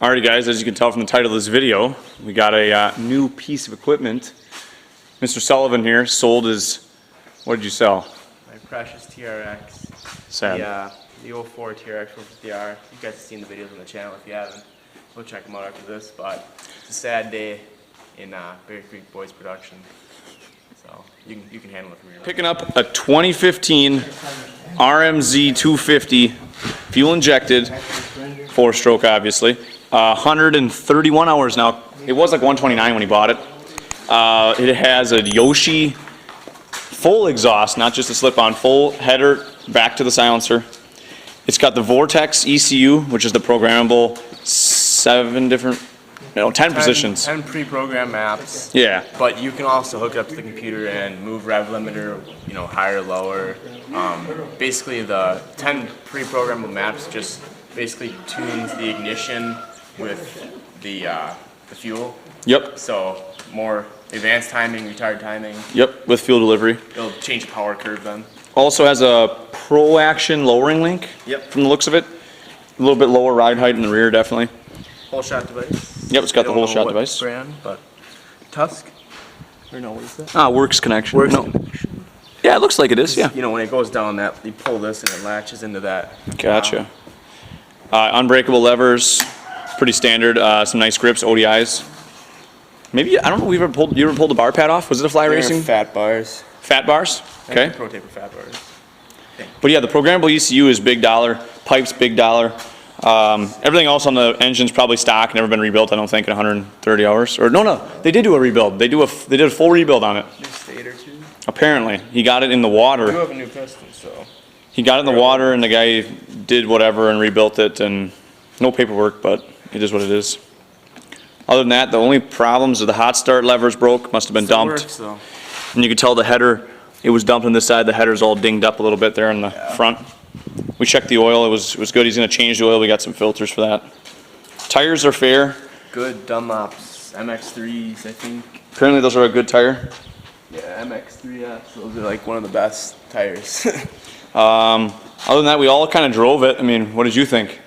Alrighty guys, as you can tell from the title of this video, we got a new piece of equipment. Mr. Sullivan here sold his, what did you sell? My precious TRX. Sad. The 04 TRX 450R. You guys have seen the videos on the channel. If you haven't, go check them out after this. But it's a sad day in Bear Creek Boys production. So you can handle it from here. Picking up a 2015 RMZ250 fuel injected, 4-stroke obviously. 131 hours now. It was like 129 when he bought it. It has a Yoshi full exhaust, not just a slip-on, full header back to the silencer. It's got the Vortex ECU, which is the programmable 10 positions. 10 pre-programmed maps. Yeah. But you can also hook it up to the computer and move rev limiter, higher, lower. Basically, the 10 pre-programmable maps just basically tunes the ignition with the fuel. Yep. So more advanced timing, retard timing. Yep, with fuel delivery. It'll change the power curve then. Also has a Pro Action lowering link. Yep. From the looks of it. A little bit lower ride height in the rear, definitely. Whole shot device. Yep, it's got the whole shot device. Brand, but Tusk. Or no, what is that? Works connection. Works no. connection. Yeah, it looks like it is. Yeah. When it goes down that, you pull this and it latches into that. Gotcha. Unbreakable levers, pretty standard. Some nice grips, ODIs. Maybe, I don't know, you ever pulled the bar pad off? Was it a fly racing? Fat bars. Fat bars? Okay. Pro taper fat bars. But yeah, the programmable ECU is big dollar. Pipes, big dollar. Everything else on the engine's probably stock, never been rebuilt, I don't think, in 130 hours. Or no, they did do a rebuild. They did a full rebuild on it. New state or two. Apparently. He got it in the water. You have a new piston, so. He got it in the water and the guy did whatever and rebuilt it, and no paperwork, but it is what it is. Other than that, the only problems are the hot start levers broke, must have been dumped. Works, though. And you can tell the header, it was dumped on this side, the header's all dinged up a little bit there in the front. We checked the oil, it was good. He's gonna change the oil, we got some filters for that. Tires are fair. Good Dunlops, MX3s, I think. Apparently those are a good tire. Yeah, MX3S, those are like one of the best tires. Other than that, we all kind of drove it. I mean, what did you think?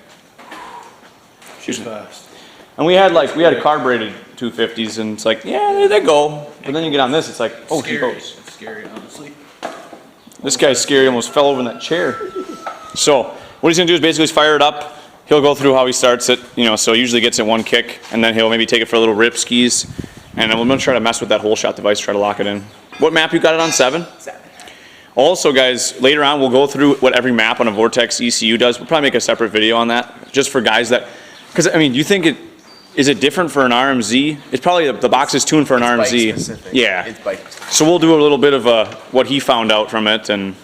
She's fast. And we had carbureted 250s, and it's like, yeah, there they go. But then you get on this, it's like, oh, he goes. It's scary, honestly. This guy's scary, almost fell over in that chair. So, what he's gonna do is basically fire it up. He'll go through how he starts it, so he usually gets it one kick, and then he'll maybe take it for a little rip skis. And then we're gonna try to mess with that whole shot device, try to lock it in. What map you got it on, 7? 7. Also, guys, later on we'll go through what every map on a Vortex ECU does. We'll probably make a separate video on that, just for guys that, because I mean, do you think is it different for an RMZ? It's probably the box is tuned for an RMZ. Bike specific. Yeah. It's bike specific. So we'll do a little bit of what he found out from it, and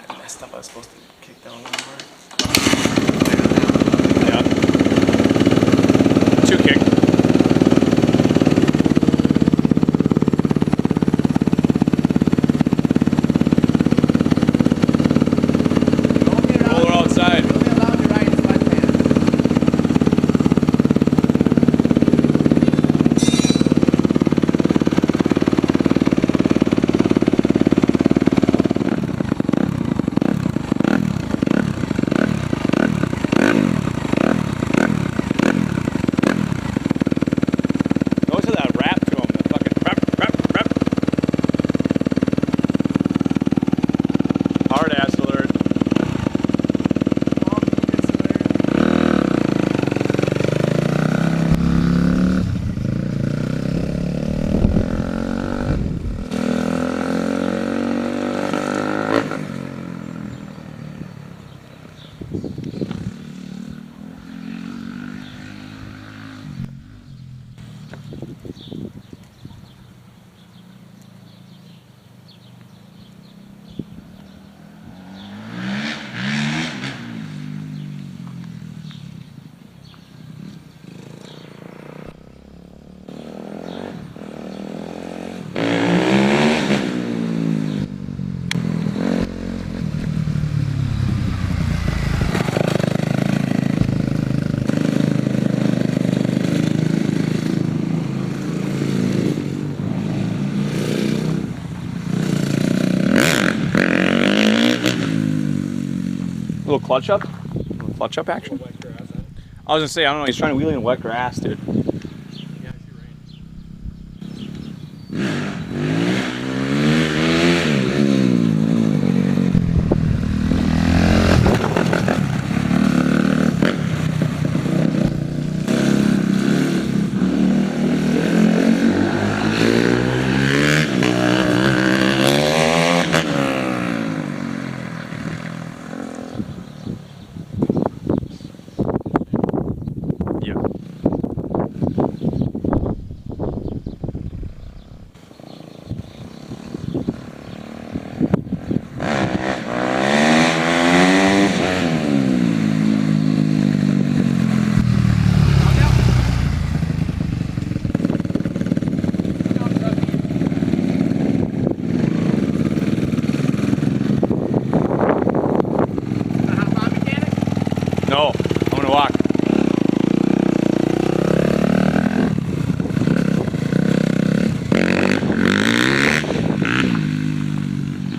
I messed up. I was supposed to kick down one more. yeah, 2 kick. little clutch up action. I was gonna say, I don't know, he's trying to wheel in wet grass, dude.